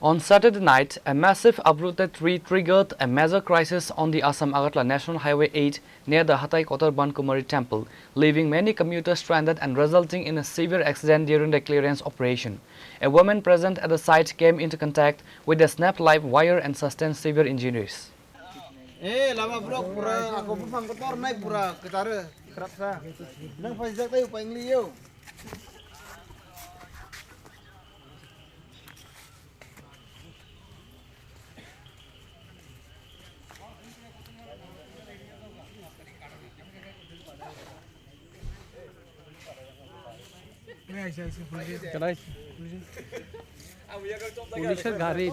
On Saturday night, a massive uprooted tree triggered a major crisis on the Assam-Agartala National Highway 8 near the Hathaikotor Bankumari Temple, leaving many commuters stranded and resulting in a severe accident during the clearance operation. A woman present at the site came into contact with a snapped live wire and sustained severe injuries. পুলিশের গাড়ি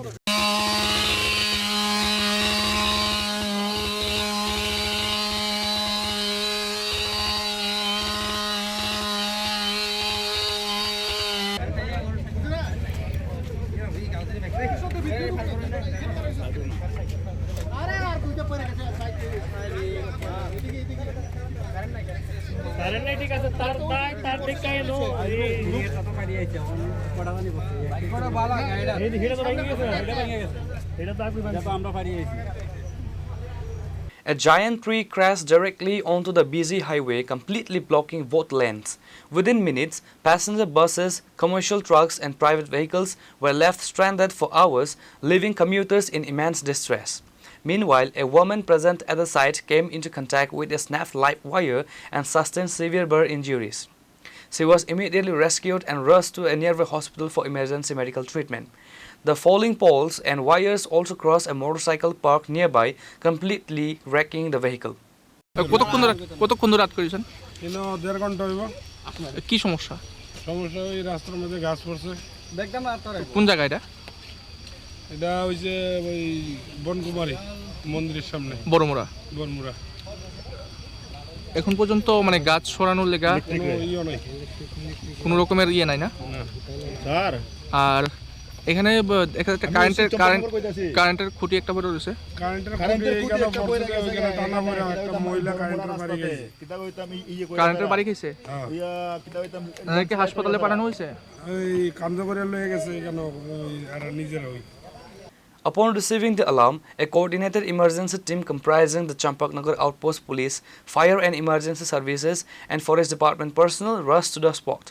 ঠিক আছে তার দেখা এলো A giant tree crashed directly onto the busy highway, completely blocking both lanes. Within minutes, passenger buses, commercial trucks and private vehicles were left stranded for hours, leaving commuters in immense distress. Meanwhile, a woman present at the site came into contact with a snapped live wire and sustained severe burn injuries. She was immediately rescued and rushed to a nearby hospital for emergency medical treatment. The falling poles and wires also crossed a motorcycle parked nearby, completely wrecking the vehicle. কতক্ষণ ধরে রাত করেছেন? 1.5 ঘন্টা হইব। কি সমস্যা? সমস্যা ওই রাস্তার মধ্যে গাছ পড়ছে। কোন জায়গা এটা? এটা হইছে ওই বনকুমারী মন্দিরের সামনে। বড়মুড়া। এখন পর্যন্ত মানে গাছ সরানোর লেগা কোনো রকমের ইয়ে নাই না? স্যার আর এখানে একটা কারেন্টের খুঁটি একটা পড়ে রয়েছে। কারেন্টের বাড়ি গেছে। নাকি হাসপাতালে পাঠানো হয়েছে? Upon receiving the alarm, a coordinated emergency team comprising the Champaknagar Outpost Police, Fire and Emergency Services and Forest Department personnel rushed to the spot.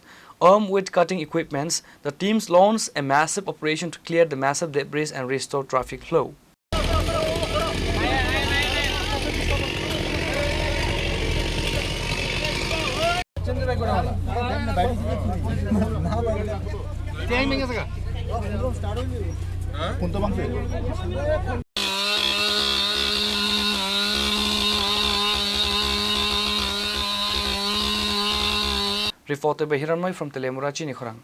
Armed with cutting equipments, the teams launched a massive operation to clear the massive debris and restore traffic flow. Reported by Hiranmoy from Tripura, Chini, Khorang.